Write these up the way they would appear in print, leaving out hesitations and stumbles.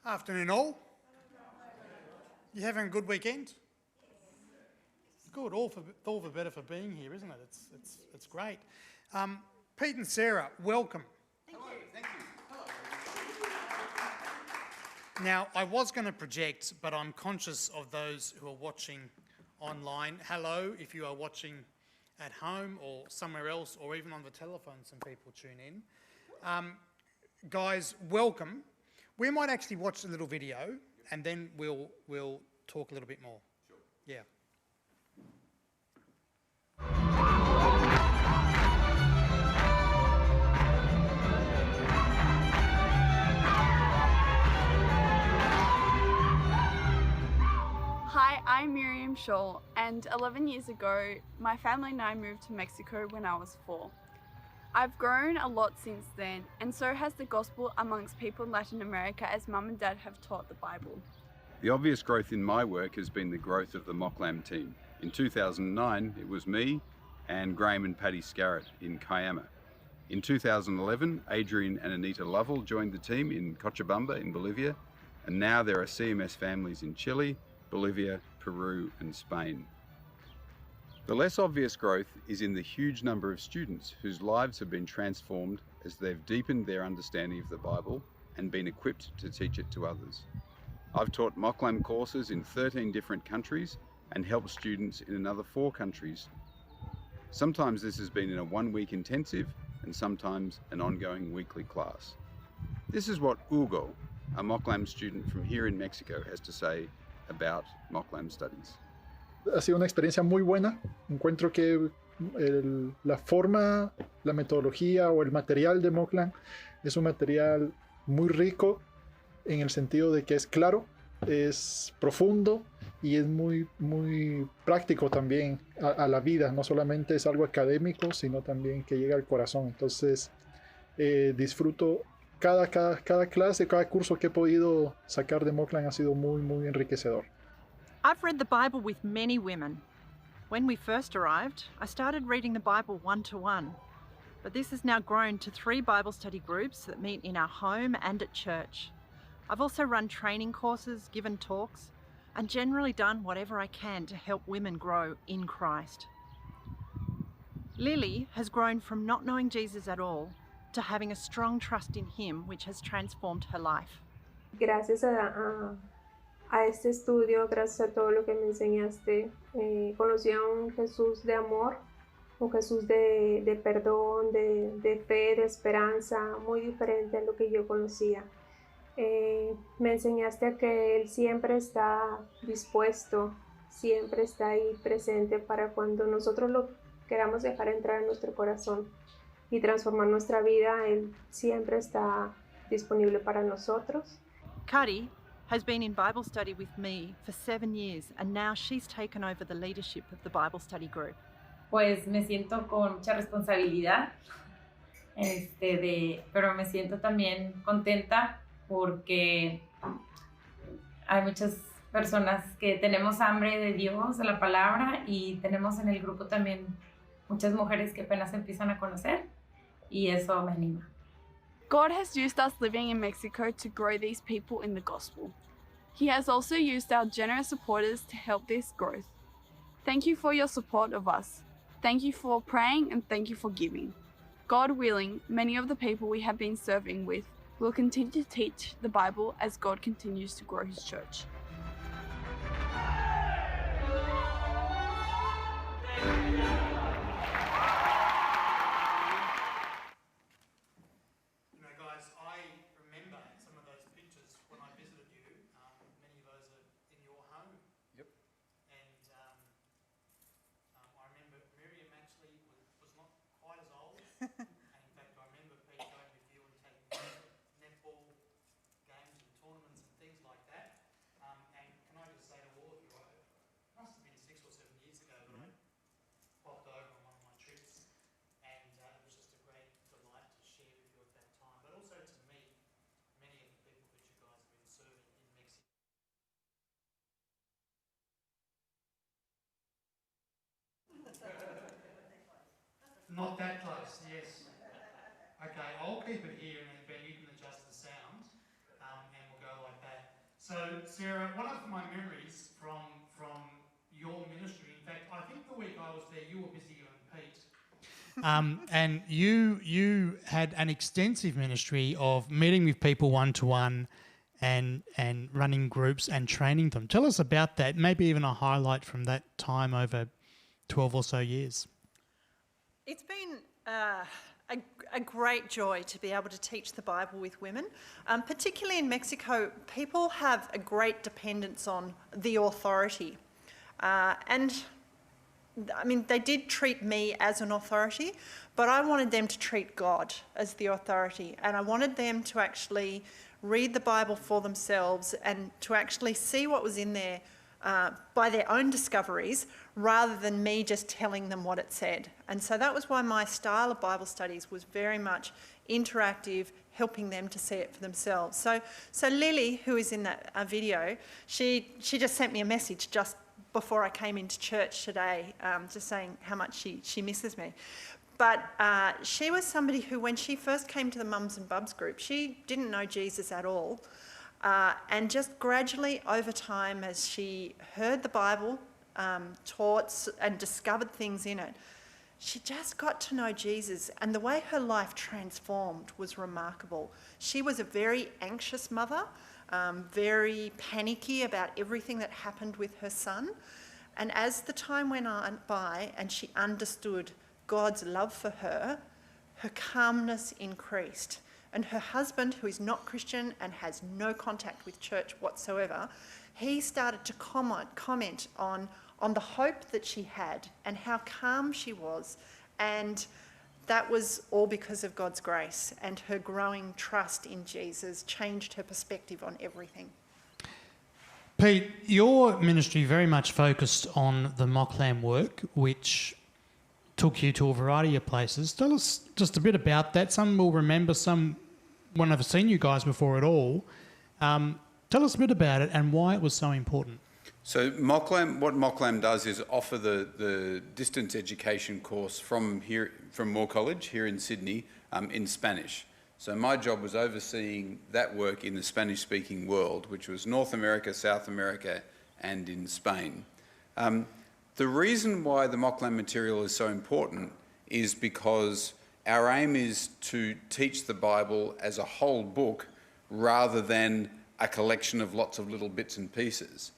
Afternoon all. You having a good weekend? Good, all the better for being here, isn't it? It's great. Pete and Sarah, welcome. Thank you. Now, I was going to project, but I'm conscious of those who are watching online. Hello, if you are watching at home or somewhere else, or even on the telephone, some people tune in. Guys, welcome. We might actually watch a little video, and then we'll talk a little bit more. Sure. Yeah. Hi, I'm Sholl, and 11 years ago, my family and I moved to Mexico when I was 4. I've grown a lot since then, and so has the gospel amongst people in Latin America as Mum and Dad have taught the Bible. The obvious growth in my work has been the growth of the Mocklam team. In 2009, it was me and Graham and Paddy Scarrett in Kiama. In 2011, Adrian and Anita Lovell joined the team in Cochabamba in Bolivia, and now there are CMS families in Chile, Bolivia, Peru and Spain. The less obvious growth is in the huge number of students whose lives have been transformed as they've deepened their understanding of the Bible and been equipped to teach it to others. I've taught Mocklam courses in 13 different countries and helped students in another 4 countries. Sometimes this has been in a 1-week intensive and sometimes an ongoing weekly class. This is what Hugo, a Mocklam student from here in Mexico, has to say about Mocklam studies. Ha sido una experiencia muy buena. Encuentro que la forma, la metodología o el material de Mocklam es un material muy rico en el sentido de que es claro, es profundo y es muy práctico también a la vida. No solamente es algo académico, sino también que llega al corazón. Entonces disfruto cada clase, cada curso que he podido sacar de Mocklam ha sido muy enriquecedor. I've read the Bible with many women. When we first arrived, I started reading the Bible one-to-one, but this has now grown to 3 Bible study groups that meet in our home and at church. I've also run training courses, given talks, and generally done whatever I can to help women grow in Christ. Lily has grown from not knowing Jesus at all to having a strong trust in him, which has transformed her life. Gracias a este estudio, gracias a todo lo que me enseñaste, conocí a un Jesús de amor, un Jesús de perdón, de fe, de esperanza, muy diferente a lo que yo conocía. Me enseñaste a que Él siempre está dispuesto, siempre está ahí presente para cuando nosotros lo queramos dejar entrar en nuestro corazón y transformar nuestra vida. Él siempre está disponible para nosotros. Cuddy has been in Bible study with me for 7 years, and now she's taken over the leadership of the Bible study group. Pues me siento con mucha responsabilidad, pero me siento también contenta porque hay muchas personas que tenemos hambre de Dios, de la palabra, y tenemos en el grupo también muchas mujeres que apenas empiezan a conocer, y eso me anima. God has used us living in Mexico to grow these people in the gospel. He has also used our generous supporters to help this growth. Thank you for your support of us. Thank you for praying and thank you for giving. God willing, many of the people we have been serving with will continue to teach the Bible as God continues to grow his church. And in fact, I remember Pete going with you and taking netball games and tournaments and things like that. And can I just say to all of you, it must have been 6 or 7 years ago that I popped over on one of my trips, and it was just a great delight to share with you at that time, but also to meet many of the people that you guys have been serving in Mexico. Not that close, yes. Okay, I'll keep it here and then Ben, you can adjust the sound and we'll go like that. So, Sarah, one of my memories from your ministry, in fact, I think the week I was there, you were busy on Pete. And you had an extensive ministry of meeting with people one-to-one and running groups and training them. Tell us about that, maybe even a highlight from that time over 12 or so years. It's been a great joy to be able to teach the Bible with women. Particularly in Mexico, people have a great dependence on the authority. And I mean, they did treat me as an authority, but I wanted them to treat God as the authority. And I wanted them to actually read the Bible for themselves and to actually see what was in there by their own discoveries, rather than me just telling them what it said. And so that was why my style of Bible studies was very much interactive, helping them to see it for themselves. So Lily, who is in that video, she just sent me a message just before I came into church today, just saying how much she misses me. But she was somebody who, when she first came to the Mums and Bubs group, she didn't know Jesus at all. And just gradually over time, as she heard the Bible taught and discovered things in it, she just got to know Jesus, and the way her life transformed was remarkable. She was a very anxious mother, very panicky about everything that happened with her son. And as the time went on by and she understood God's love for her, her calmness increased. And her husband, who is not Christian and has no contact with church whatsoever, he started to comment on the hope that she had and how calm she was. And that was all because of God's grace, and her growing trust in Jesus changed her perspective on everything. Pete, your ministry very much focused on the Mocklam work, which took you to a variety of places. Tell us just a bit about that. Some will remember, some won't have seen you guys before at all. Tell us a bit about it and why it was so important. So Mocklam, what Mocklam does is offer the distance education course from Moore College here in Sydney in Spanish. So my job was overseeing that work in the Spanish-speaking world, which was North America, South America, and in Spain. The reason why the Mocklam material is so important is because our aim is to teach the Bible as a whole book rather than a collection of lots of little bits and pieces.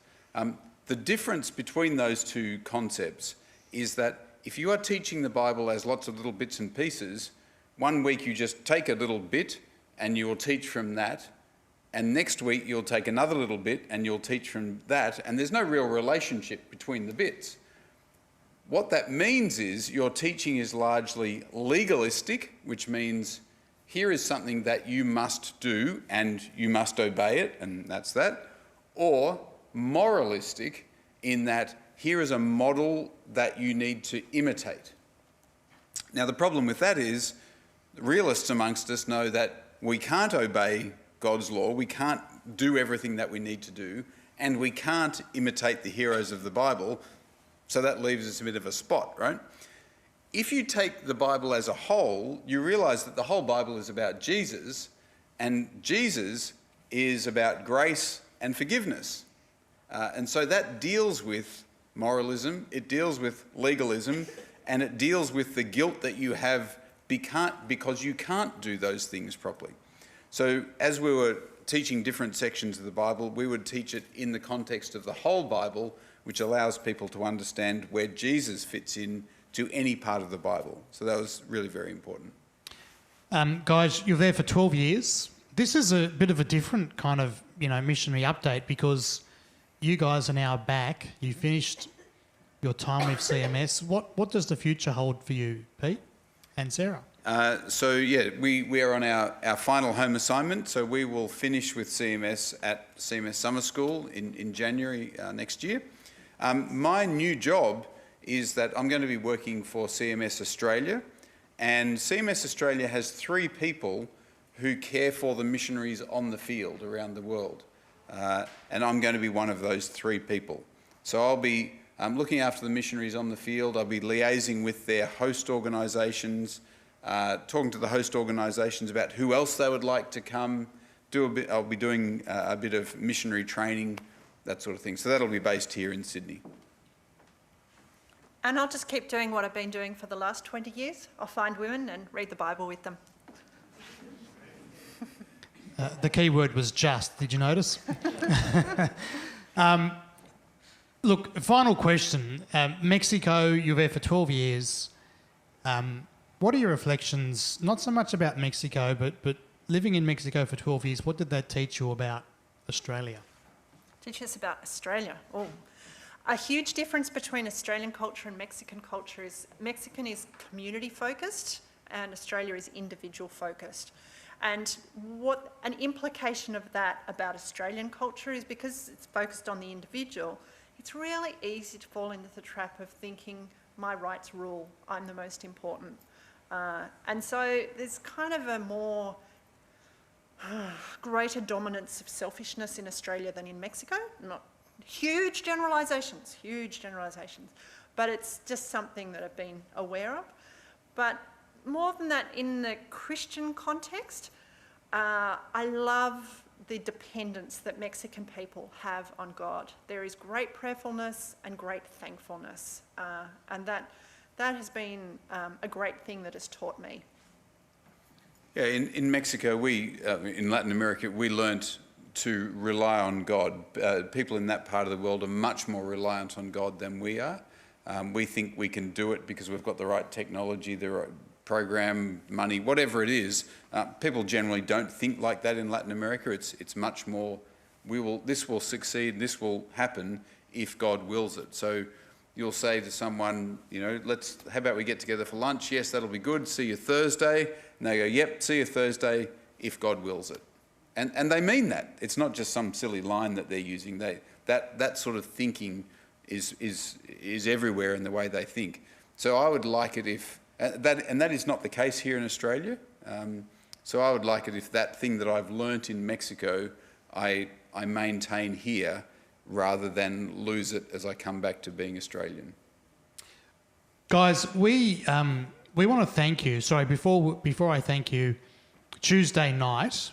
The difference between those two concepts is that if you are teaching the Bible as lots of little bits and pieces, one week you just take a little bit and you will teach from that, and next week you'll take another little bit and you'll teach from that, and there's no real relationship between the bits. What that means is your teaching is largely legalistic, which means here is something that you must do and you must obey it, and that's that, or moralistic in that here is a model that you need to imitate. Now the problem with that is realists amongst us know that we can't obey God's law, we can't do everything that we need to do, and we can't imitate the heroes of the Bible, so that leaves us a bit of a spot, right? If you take the Bible as a whole, you realise that the whole Bible is about Jesus, and Jesus is about grace and forgiveness. And so that deals with moralism, it deals with legalism, and it deals with the guilt that you have because you can't do those things properly. So as we were teaching different sections of the Bible, we would teach it in the context of the whole Bible, which allows people to understand where Jesus fits in to any part of the Bible. So that was really very important. Guys, you're there for 12 years. This is a bit of a different kind of, missionary update, because you guys are now back. You finished your time with CMS. What does the future hold for you, Pete and Sarah? We are on our final home assignment. So we will finish with CMS at CMS Summer School in January next year. My new job is that I'm going to be working for CMS Australia, and CMS Australia has 3 people who care for the missionaries on the field around the world. And I'm going to be one of those 3 people. So I'll be looking after the missionaries on the field. I'll be liaising with their host organisations, talking to the host organisations about who else they would like to come, I'll be doing a bit of missionary training, that sort of thing. So that'll be based here in Sydney. And I'll just keep doing what I've been doing for the last 20 years. I'll find women and read the Bible with them. The key word was just, did you notice? Look, final question. Mexico, you were there for 12 years. What are your reflections, not so much about Mexico, but living in Mexico for 12 years, what did that teach you about Australia? Teach us about Australia. Oh, a huge difference between Australian culture and Mexican culture is Mexican is community focused and Australia is individual focused. And what an implication of that about Australian culture is because it's focused on the individual, it's really easy to fall into the trap of thinking my rights rule, I'm the most important. And so there's kind of a more greater dominance of selfishness in Australia than in Mexico. Not huge generalisations, but it's just something that I've been aware of. But more than that, in the Christian context, I love the dependence that Mexican people have on God. There is great prayerfulness and great thankfulness, and that has been a great thing that has taught me. Yeah, in Mexico, in Latin America, we learnt to rely on God. People in that part of the world are much more reliant on God than we are. We think we can do it because we've got the right technology, the right program, money, whatever it is. People generally don't think like that in Latin America. It's much more, this will succeed, this will happen if God wills it. So you'll say to someone, how about we get together for lunch? Yes, that'll be good. See you Thursday. And they go, yep, see you Thursday if God wills it. And they mean that. It's not just some silly line that they're using. That sort of thinking is everywhere in the way they think. So I would like it if, that is not the case here in Australia. So I would like it if that thing that I've learnt in Mexico, I maintain here rather than lose it as I come back to being Australian. Guys, we want to thank you. Sorry, before I thank you, Tuesday night,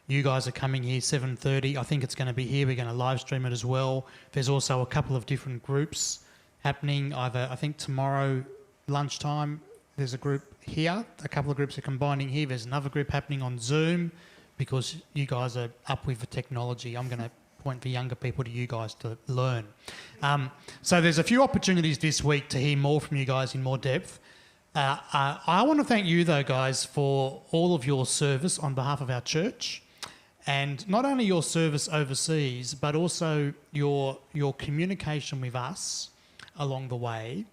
you guys are coming here 7:30. I think it's going to be here. We're going to live stream it as well. There's also a couple of different groups happening. I think tomorrow lunchtime, there's a group here. A couple of groups are combining here. There's another group happening on Zoom because you guys are up with the technology. I'm going to point the younger people to you guys to learn. So there's a few opportunities this week to hear more from you guys in more depth. I want to thank you, though, guys, for all of your service on behalf of our church, and not only your service overseas, but also your communication with us along the way,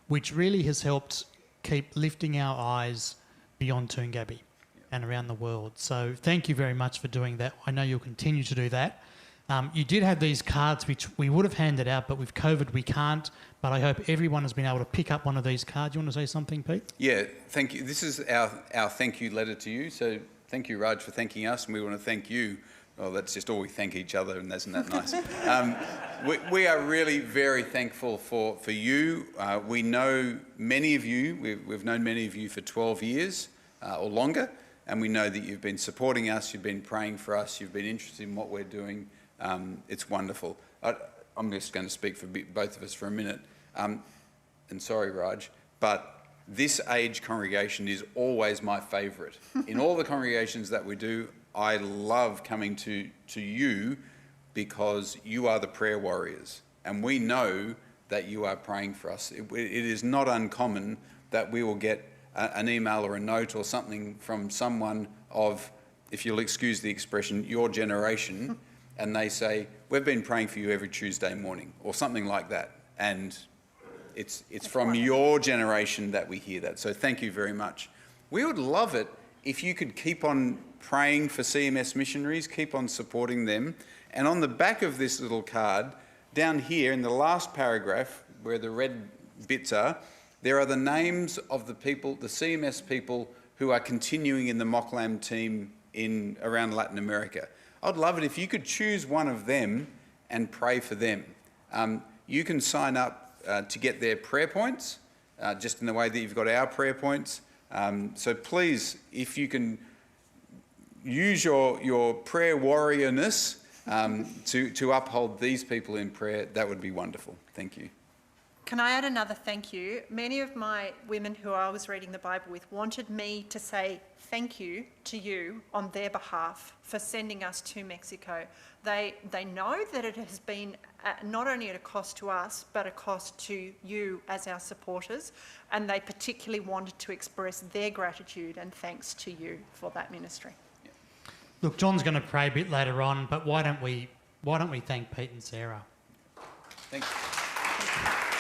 which really has helped keep lifting our eyes beyond Toongabbie and around the world. So thank you very much for doing that. I know you'll continue to do that. You did have these cards which we would have handed out, but with COVID we can't. But I hope everyone has been able to pick up one of these cards. You want to say something, Pete? Yeah, thank you. This is our thank you letter to you. So thank you, Raj, for thanking us, and we want to thank you. Well, that's just all we thank each other, and isn't that nice? We are really very thankful for you. We know many of you. We've known many of you for 12 years or longer, and we know that you've been supporting us, you've been praying for us, you've been interested in what we're doing. It's wonderful. I'm just going to speak for both of us for a minute. And sorry, Raj, but this age congregation is always my favourite. In all the congregations that we do, I love coming to you because you are the prayer warriors. And we know that you are praying for us. It is not uncommon that we will get an email or a note or something from someone of, if you'll excuse the expression, your generation, and they say, we've been praying for you every Tuesday morning, or something like that. And it's from your generation that we hear that. So thank you very much. We would love it if you could keep on praying for CMS missionaries, keep on supporting them. And on the back of this little card, down here in the last paragraph, where the red bits are, there are the names of the people, the CMS people who are continuing in the Mocklam team around Latin America. I'd love it if you could choose one of them and pray for them. You can sign up to get their prayer points, just in the way that you've got our prayer points. So please, if you can use your prayer warriorness to uphold these people in prayer. That would be wonderful. Thank you. Can I add another thank you? Many of my women who I was reading the Bible with wanted me to say thank you to you on their behalf for sending us to Mexico. They know that it has been not only at a cost to us, but a cost to you as our supporters, and they particularly wanted to express their gratitude and thanks to you for that ministry. Look, John's going to pray a bit later on, but why don't we thank Pete and Sarah? Thank you.